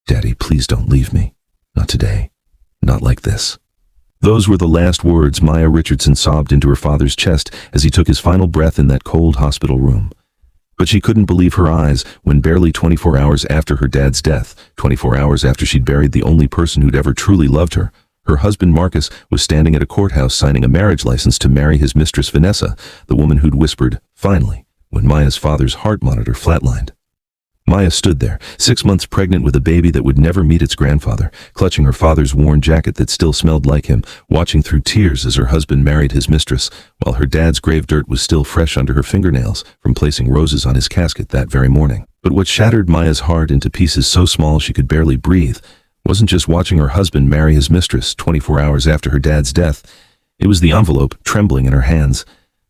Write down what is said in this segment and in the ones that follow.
"Daddy, please don't leave me. Not today. Not like this." Those were the last words Maya Richardson sobbed into her father's chest as he took his final breath in that cold hospital room. But she couldn't believe her eyes when barely 24 hours after her dad's death, 24 hours after she'd buried the only person who'd ever truly loved her, her husband Marcus was standing at a courthouse signing a marriage license to marry his mistress Vanessa, the woman who'd whispered, "Finally," when Maya's father's heart monitor flatlined. Maya stood there, 6 months pregnant with a baby that would never meet its grandfather, clutching her father's worn jacket that still smelled like him, watching through tears as her husband married his mistress, while her dad's grave dirt was still fresh under her fingernails from placing roses on his casket that very morning. But what shattered Maya's heart into pieces so small she could barely breathe wasn't just watching her husband marry his mistress 24 hours after her dad's death. It was the envelope trembling in her hands.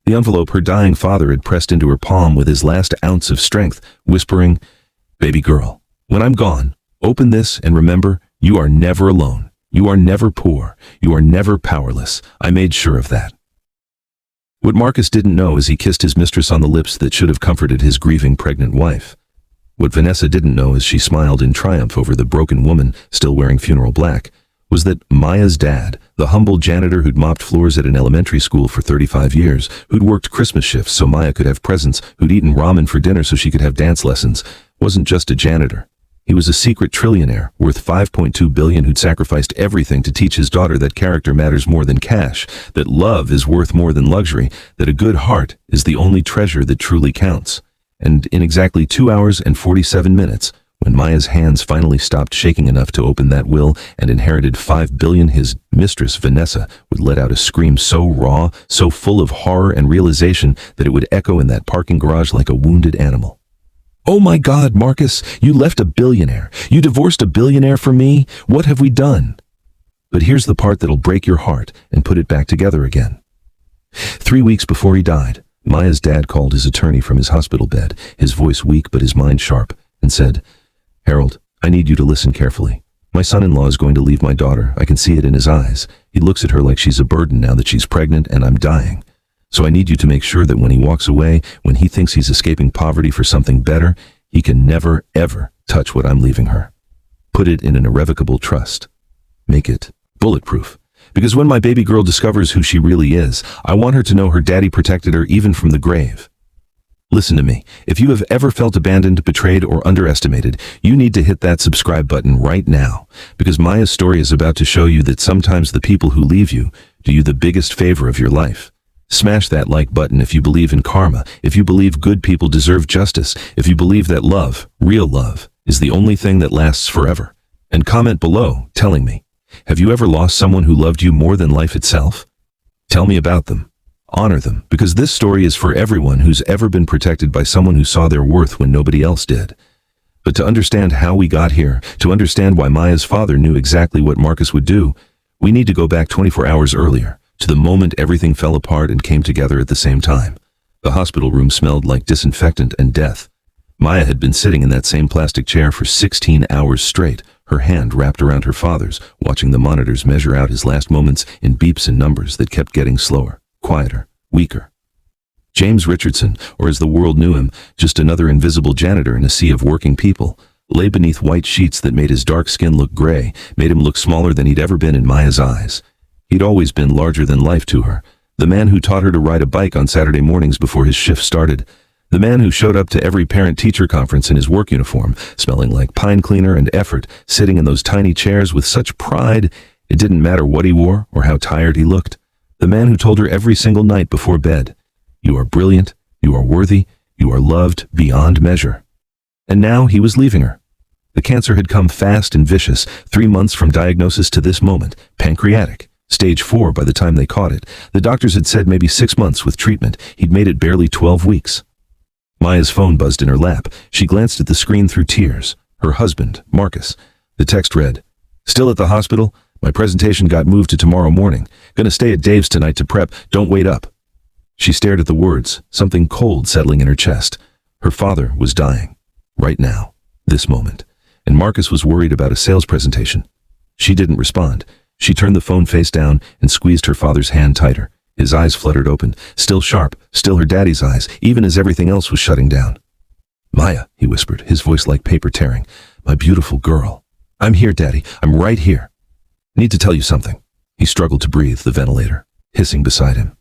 The envelope her dying father had pressed into her palm with his last ounce of strength, whispering, "Baby girl, when I'm gone, open this and remember, you are never alone. You are never poor. You are never powerless. I made sure of that." What Marcus didn't know as he kissed his mistress on the lips that should have comforted his grieving pregnant wife. What Vanessa didn't know as she smiled in triumph over the broken woman still wearing funeral black was that Maya's dad, the humble janitor who'd mopped floors at an elementary school for 35 years, who'd worked Christmas shifts so Maya could have presents, who'd eaten ramen for dinner so she could have dance lessons, wasn't just a janitor. He was a secret trillionaire worth $5.2 billion who'd sacrificed everything to teach his daughter that character matters more than cash, that love is worth more than luxury, that a good heart is the only treasure that truly counts. And in exactly 2 hours and 47 minutes, when Maya's hands finally stopped shaking enough to open that will and inherited $5 billion, his mistress, Vanessa, would let out a scream so raw, so full of horror and realization that it would echo in that parking garage like a wounded animal. "Oh my God, Marcus, you left a billionaire. You divorced a billionaire for me. What have we done?" But here's the part that'll break your heart and put it back together again. 3 weeks before he died, Maya's dad called his attorney from his hospital bed, his voice weak but his mind sharp, and said, "Harold, I need you to listen carefully. My son-in-law is going to leave my daughter. I can see it in his eyes. He looks at her like she's a burden now that she's pregnant and I'm dying. So I need you to make sure that when he walks away, when he thinks he's escaping poverty for something better, he can never, ever touch what I'm leaving her. Put it in an irrevocable trust. Make it bulletproof. Because when my baby girl discovers who she really is, I want her to know her daddy protected her even from the grave. Listen to me. If you have ever felt abandoned, betrayed, or underestimated, you need to hit that subscribe button right now. Because Maya's story is about to show you that sometimes the people who leave you do you the biggest favor of your life. Smash that like button if you believe in karma, if you believe good people deserve justice, if you believe that love, real love, is the only thing that lasts forever. And comment below telling me, have you ever lost someone who loved you more than life itself? Tell me about them. Honor them, because this story is for everyone who's ever been protected by someone who saw their worth when nobody else did. But to understand how we got here, to understand why Maya's father knew exactly what Marcus would do, we need to go back 24 hours earlier, to the moment everything fell apart and came together at the same time. The hospital room smelled like disinfectant and death. Maya had been sitting in that same plastic chair for 16 hours straight, her hand wrapped around her father's, watching the monitors measure out his last moments in beeps and numbers that kept getting slower, quieter, weaker. James Richardson, or as the world knew him, just another invisible janitor in a sea of working people, lay beneath white sheets that made his dark skin look gray, made him look smaller than he'd ever been in Maya's eyes. He'd always been larger than life to her, the man who taught her to ride a bike on Saturday mornings before his shift started, the man who showed up to every parent-teacher conference in his work uniform, smelling like pine cleaner and effort, sitting in those tiny chairs with such pride, it didn't matter what he wore or how tired he looked. The man who told her every single night before bed, "You are brilliant, you are worthy, you are loved beyond measure." And now he was leaving her. The cancer had come fast and vicious, 3 months from diagnosis to this moment, pancreatic. Stage 4 by the time they caught it. The doctors had said maybe 6 months with treatment. He'd made it barely 12 weeks. Maya's phone buzzed in her lap. She glanced at the screen through tears. Her husband, Marcus. The text read, "Still at the hospital? My presentation got moved to tomorrow morning. Gonna stay at Dave's tonight to prep. Don't wait up." She stared at the words, something cold settling in her chest. Her father was dying. Right now. This moment. And Marcus was worried about a sales presentation. She didn't respond. She turned the phone face down and squeezed her father's hand tighter. His eyes fluttered open, still sharp, still her daddy's eyes, even as everything else was shutting down. "Maya," he whispered, his voice like paper tearing, "my beautiful girl." I'm here, Daddy. I'm right here. Need to tell you something. He struggled to breathe, the ventilator hissing beside him.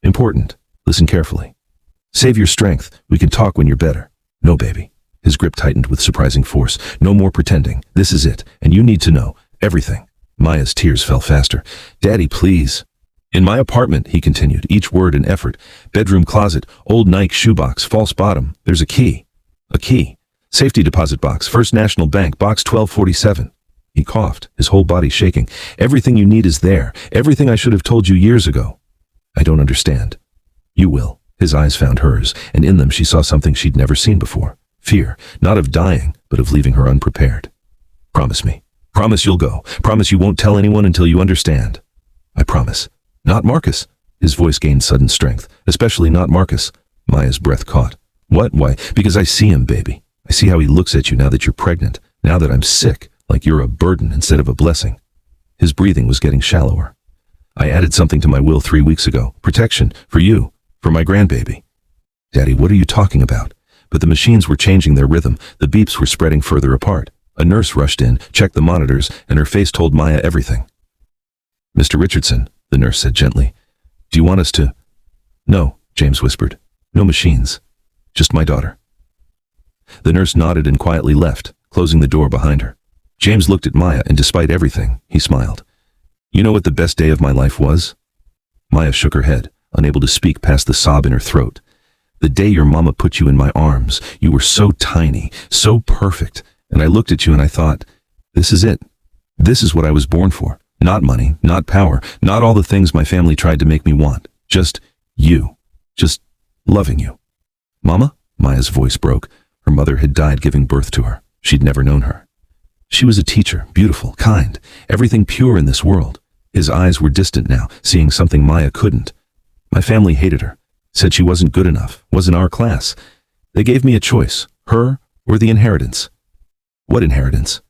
Important. Listen carefully. Save your strength. We can talk when you're better. No, baby. His grip tightened with surprising force. No more pretending. This is it, and you need to know everything. Maya's tears fell faster. Daddy, please. In my apartment, he continued, each word an effort. Bedroom closet, old Nike shoebox, false bottom. There's a key. A key. Safety deposit box, First National Bank, box 1247. He coughed, his whole body shaking. Everything you need is there. Everything I should have told you years ago. I don't understand. You will. His eyes found hers, and in them she saw something she'd never seen before. Fear, not of dying, but of leaving her unprepared. Promise me. Promise you'll go. Promise you won't tell anyone until you understand. I promise. Not Marcus. His voice gained sudden strength. Especially not Marcus. Maya's breath caught. What? Why? Because I see him, baby. I see how he looks at you now that you're pregnant. Now that I'm sick, like you're a burden instead of a blessing. His breathing was getting shallower. I added something to my will 3 weeks ago. Protection. For you. For my grandbaby. Daddy, what are you talking about? But the machines were changing their rhythm. The beeps were spreading further apart. A nurse rushed in, checked the monitors, and her face told Maya everything. Mr. Richardson, the nurse said gently. Do you want us to? No, James whispered. No machines. Just my daughter. The nurse nodded and quietly left, closing the door behind her. James looked at Maya, and despite everything, he smiled. You know what the best day of my life was? Maya shook her head, unable to speak past the sob in her throat. The day your mama put you in my arms. You were so tiny, so perfect. And I looked at you and I thought, this is it. This is what I was born for. Not money, not power, not all the things my family tried to make me want. Just you. Just loving you. Mama? Maya's voice broke. Her mother had died giving birth to her. She'd never known her. She was a teacher, beautiful, kind, everything pure in this world. His eyes were distant now, seeing something Maya couldn't. My family hated her, said she wasn't good enough, wasn't our class. They gave me a choice, her or the inheritance. What inheritance?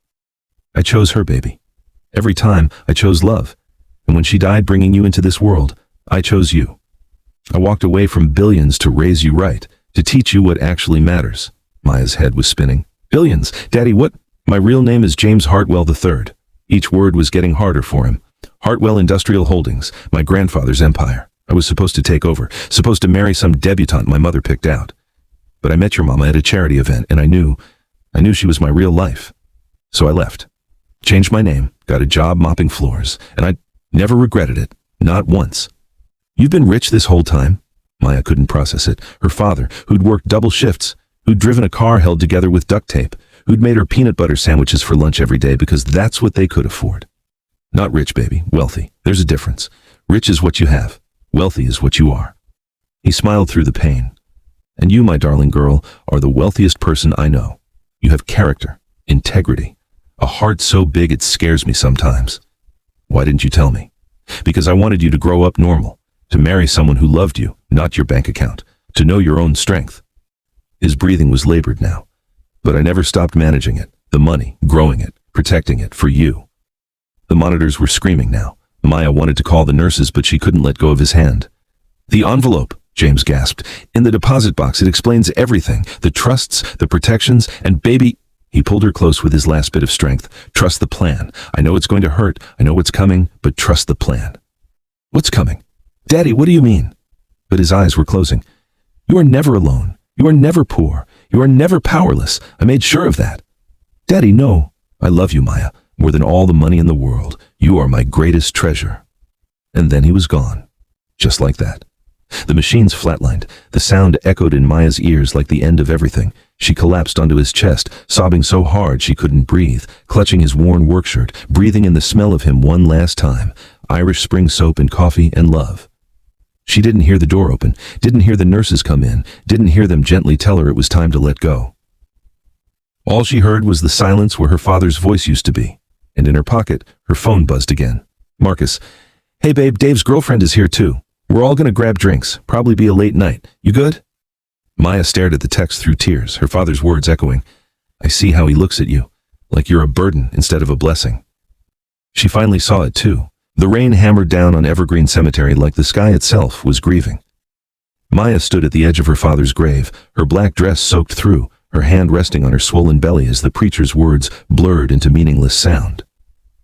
I chose her, baby. Every time, I chose love. And when she died bringing you into this world, I chose you. I walked away from billions to raise you right, to teach you what actually matters. Maya's head was spinning. Billions? Daddy, what? My real name is James Hartwell III. Each word was getting harder for him. Hartwell Industrial Holdings, my grandfather's empire. I was supposed to take over, supposed to marry some debutante my mother picked out. But I met your mama at a charity event, and I knew she was my real life. So I left. Changed my name, got a job mopping floors, and I never regretted it. Not once. You've been rich this whole time? Maya couldn't process it. Her father, who'd worked double shifts, who'd driven a car held together with duct tape, who'd made her peanut butter sandwiches for lunch every day because that's what they could afford. Not rich, baby. Wealthy. There's a difference. Rich is what you have. Wealthy is what you are. He smiled through the pain. And you, my darling girl, are the wealthiest person I know. You have character, integrity, a heart so big it scares me sometimes. Why didn't you tell me? Because I wanted you to grow up normal, to marry someone who loved you, not your bank account, to know your own strength. His breathing was labored now, but I never stopped managing it, the money, growing it, protecting it, for you. The monitors were screaming now. Maya wanted to call the nurses, but she couldn't let go of his hand. The envelope, James gasped. In the deposit box, it explains everything. The trusts, the protections, and baby... He pulled her close with his last bit of strength. Trust the plan. I know it's going to hurt. I know what's coming, but trust the plan. What's coming? Daddy, what do you mean? But his eyes were closing. You are never alone. You are never poor. You are never powerless. I made sure of that. Daddy, no. I love you, Maya, more than all the money in the world. You are my greatest treasure. And then he was gone. Just like that. The machines flatlined. The sound echoed in Maya's ears like the end of everything. She collapsed onto his chest, sobbing so hard she couldn't breathe, clutching his worn work shirt, breathing in the smell of him one last time. Irish Spring soap and coffee and love. She didn't hear the door open, didn't hear the nurses come in, didn't hear them gently tell her it was time to let go. All she heard was the silence where her father's voice used to be, and in her pocket, her phone buzzed again. Marcus, hey babe, Dave's girlfriend is here too. We're all gonna grab drinks, probably be a late night. You good? Maya stared at the text through tears, her father's words echoing. I see how he looks at you, like you're a burden instead of a blessing. She finally saw it too. The rain hammered down on Evergreen Cemetery like the sky itself was grieving. Maya stood at the edge of her father's grave, her black dress soaked through, her hand resting on her swollen belly as the preacher's words blurred into meaningless sound.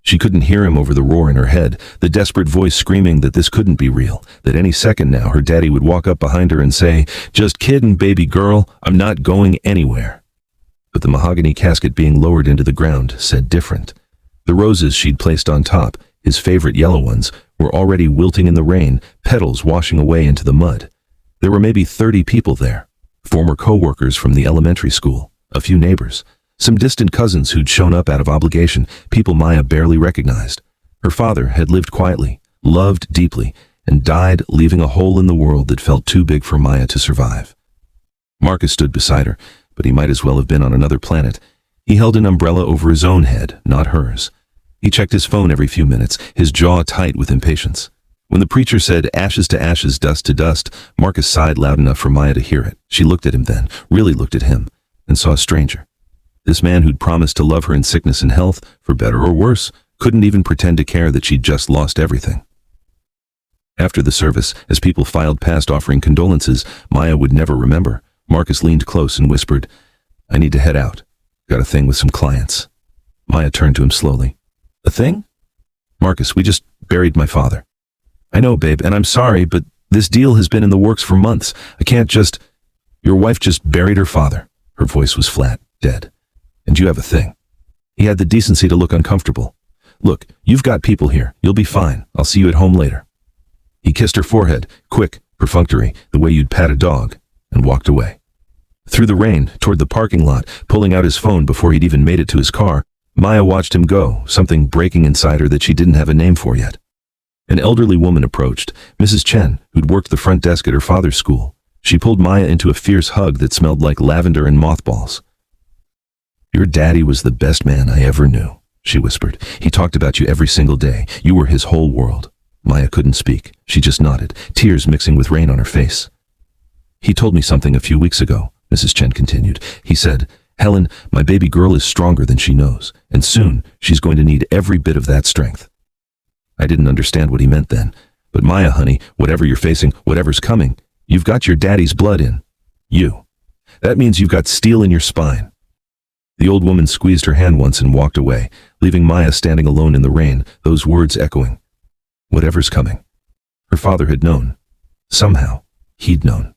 She couldn't hear him over the roar in her head, the desperate voice screaming that this couldn't be real, that any second now her daddy would walk up behind her and say, "Just kidding, baby girl, I'm not going anywhere." But the mahogany casket being lowered into the ground said different. The roses she'd placed on top, his favorite yellow ones, were already wilting in the rain, petals washing away into the mud. There were maybe 30 people there, former co-workers from the elementary school, a few neighbors, some distant cousins who'd shown up out of obligation, people Maya barely recognized. Her father had lived quietly, loved deeply, and died, leaving a hole in the world that felt too big for Maya to survive. Marcus stood beside her, but he might as well have been on another planet. He held an umbrella over his own head, not hers. He checked his phone every few minutes, his jaw tight with impatience. When the preacher said, "Ashes to ashes, dust to dust," Marcus sighed loud enough for Maya to hear it. She looked at him then, really looked at him, and saw a stranger. This man who'd promised to love her in sickness and health, for better or worse, couldn't even pretend to care that she'd just lost everything. After the service, as people filed past offering condolences Maya would never remember, Marcus leaned close and whispered, "I need to head out. Got a thing with some clients." Maya turned to him slowly. "A thing?" "Marcus, we just buried my father." "I know, babe, and I'm sorry, but this deal has been in the works for months. I can't just—" "Your wife just buried her father." Her voice was flat, dead. "And you have a thing." He had the decency to look uncomfortable. "Look, you've got people here. You'll be fine. I'll see you at home later." He kissed her forehead, quick, perfunctory, the way you'd pat a dog, and walked away. Through the rain, toward the parking lot, pulling out his phone before he'd even made it to his car, Maya watched him go, something breaking inside her that she didn't have a name for yet. An elderly woman approached, Mrs. Chen, who'd worked the front desk at her father's school. She pulled Maya into a fierce hug that smelled like lavender and mothballs. "Your daddy was the best man I ever knew," she whispered. "He talked about you every single day. You were his whole world." Maya couldn't speak. She just nodded, tears mixing with rain on her face. "He told me something a few weeks ago," Mrs. Chen continued. "He said, 'Helen, my baby girl is stronger than she knows, and soon she's going to need every bit of that strength.'" I didn't understand what he meant then. But Maya, honey, whatever you're facing, whatever's coming, you've got your daddy's blood in you. That means you've got steel in your spine. The old woman squeezed her hand once and walked away, leaving Maya standing alone in the rain, those words echoing. Whatever's coming. Her father had known. Somehow, he'd known.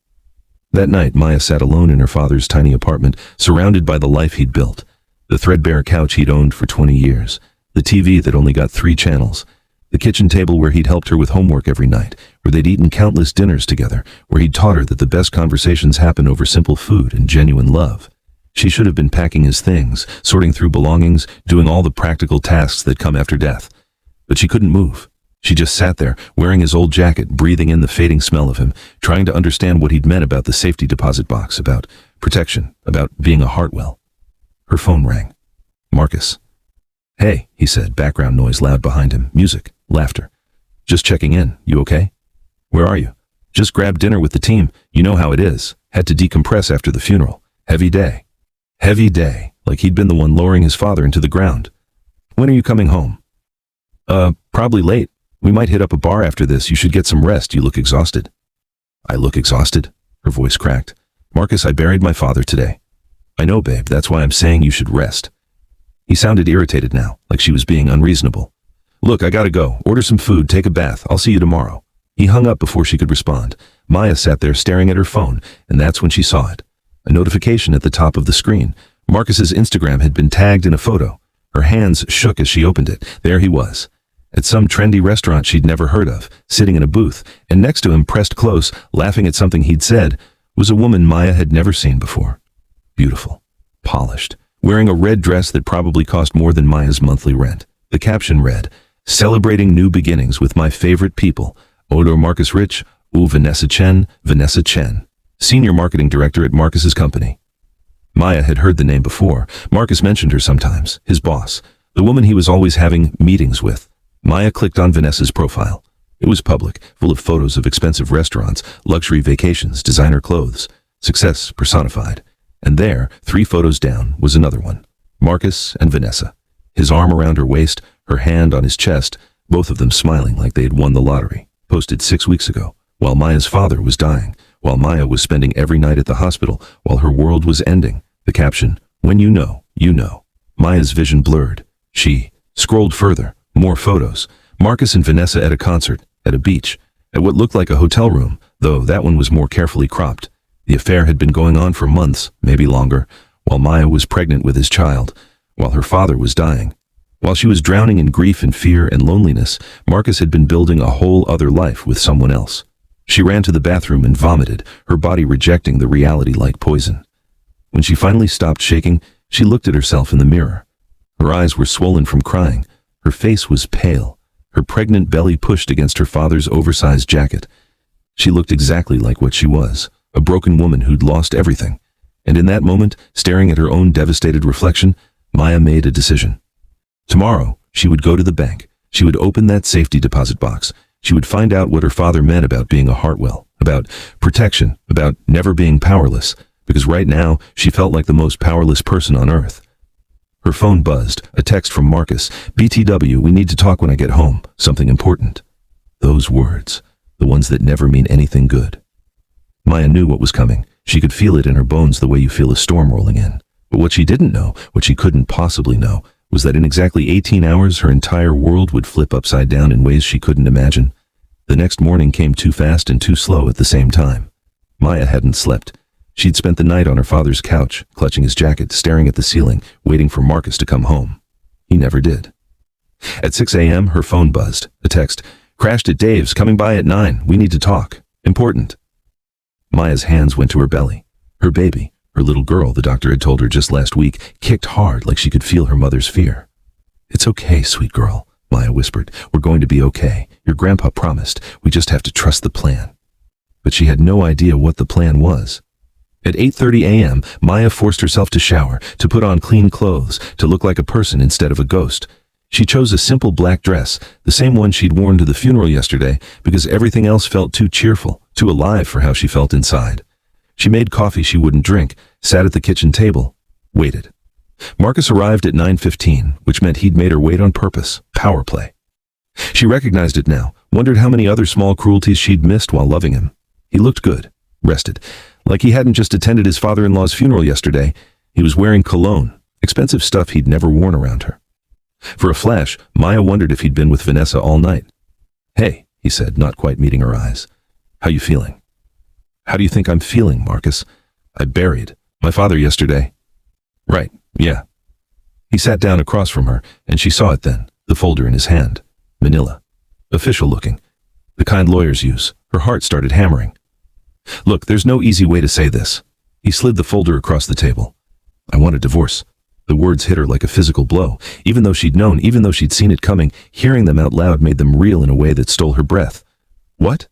That night, Maya sat alone in her father's tiny apartment, surrounded by the life he'd built. The threadbare couch he'd owned for 20 years. The TV that only got 3 channels. The kitchen table where he'd helped her with homework every night, where they'd eaten countless dinners together, where he'd taught her that the best conversations happen over simple food and genuine love. She should have been packing his things, sorting through belongings, doing all the practical tasks that come after death. But she couldn't move. She just sat there, wearing his old jacket, breathing in the fading smell of him, trying to understand what he'd meant about the safety deposit box, about protection, about being a Hartwell. Her phone rang. Marcus. "Hey," he said, background noise loud behind him, music, laughter. "Just checking in. You okay?" "Where are you?" "Just grabbed dinner with the team. You know how it is. Had to decompress after the funeral. Heavy day." Heavy day, like he'd been the one lowering his father into the ground. "When are you coming home?" Probably late. We might hit up a bar after this. You should get some rest. You look exhausted." "I look exhausted?" Her voice cracked. "Marcus, I buried my father today." "I know, babe. That's why I'm saying you should rest." He sounded irritated now, like she was being unreasonable. "Look, I gotta go. Order some food, take a bath. I'll see you tomorrow." He hung up before she could respond. Maya sat there staring at her phone, and that's when she saw it. A notification at the top of the screen. Marcus's Instagram had been tagged in a photo. Her hands shook as she opened it. There he was. At some trendy restaurant she'd never heard of, sitting in a booth, and next to him, pressed close, laughing at something he'd said, was a woman Maya had never seen before. Beautiful. Polished. Wearing a red dress that probably cost more than Maya's monthly rent. The caption read, "Celebrating new beginnings with my favorite people, Odor Marcus Rich, Vanessa Chen, Vanessa Chen, Senior Marketing Director at Marcus's company." Maya had heard the name before. Marcus mentioned her sometimes, his boss, the woman he was always having meetings with. Maya clicked on Vanessa's profile. It was public, full of photos of expensive restaurants, luxury vacations, designer clothes, success personified. And there, 3 photos down, was another one. Marcus and Vanessa. His arm around her waist, her hand on his chest, both of them smiling like they had won the lottery. Posted 6 weeks ago, while Maya's father was dying, while Maya was spending every night at the hospital, while her world was ending. The caption, "When you know, you know." Maya's vision blurred. She scrolled further. More photos. Marcus and Vanessa at a concert, at a beach, at what looked like a hotel room, though that one was more carefully cropped. The affair had been going on for months, maybe longer, while Maya was pregnant with his child, while her father was dying. While she was drowning in grief and fear and loneliness, Marcus had been building a whole other life with someone else. She ran to the bathroom and vomited, her body rejecting the reality like poison. When she finally stopped shaking, she looked at herself in the mirror. Her eyes were swollen from crying. Her face was pale, her pregnant belly pushed against her father's oversized jacket. She looked exactly like what she was, a broken woman who'd lost everything. And in that moment, staring at her own devastated reflection, Maya made a decision. Tomorrow, she would go to the bank. She would open that safety deposit box. She would find out what her father meant about being a Hartwell, about protection, about never being powerless, because right now, she felt like the most powerless person on earth. Her phone buzzed, a text from Marcus. "BTW, we need to talk when I get home. Something important." Those words, the ones that never mean anything good. Maya knew what was coming. She could feel it in her bones the way you feel a storm rolling in. But what she didn't know, what she couldn't possibly know, was that in exactly 18 hours her entire world would flip upside down in ways she couldn't imagine. The next morning came too fast and too slow at the same time. Maya hadn't slept. She'd spent the night on her father's couch, clutching his jacket, staring at the ceiling, waiting for Marcus to come home. He never did. At 6 a.m., her phone buzzed. A text, "Crashed at Dave's, coming by at 9. We need to talk. Important." Maya's hands went to her belly. Her baby, her little girl, the doctor had told her just last week, kicked hard like she could feel her mother's fear. "It's okay, sweet girl," Maya whispered. "We're going to be okay. Your grandpa promised. We just have to trust the plan." But she had no idea what the plan was. At 8:30 a.m., Maya forced herself to shower, to put on clean clothes, to look like a person instead of a ghost. She chose a simple black dress, the same one she'd worn to the funeral yesterday, because everything else felt too cheerful, too alive for how she felt inside. She made coffee she wouldn't drink, sat at the kitchen table, waited. Marcus arrived at 9:15, which meant he'd made her wait on purpose. Power play. She recognized it now, wondered how many other small cruelties she'd missed while loving him. He looked good, rested, like he hadn't just attended his father-in-law's funeral yesterday. He was wearing cologne, expensive stuff he'd never worn around her. For a flash, Maya wondered if he'd been with Vanessa all night. "Hey," he said, not quite meeting her eyes. "How you feeling?" "How do you think I'm feeling, Marcus? I buried my father yesterday." "Right, yeah." He sat down across from her, and she saw it then, the folder in his hand. Manila. Official looking. The kind lawyers use. Her heart started hammering. "Look, there's no easy way to say this." He slid the folder across the table. "I want a divorce." The words hit her like a physical blow. Even though she'd known, even though she'd seen it coming, hearing them out loud made them real in a way that stole her breath. "What?"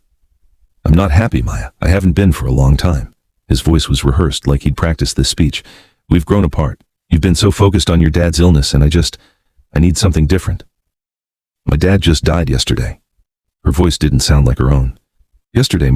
"I'm not happy, Maya. I haven't been for a long time." His voice was rehearsed like he'd practiced this speech. "We've grown apart. You've been so focused on your dad's illness, and I need something different." "My dad just died yesterday." Her voice didn't sound like her own. "Yesterday,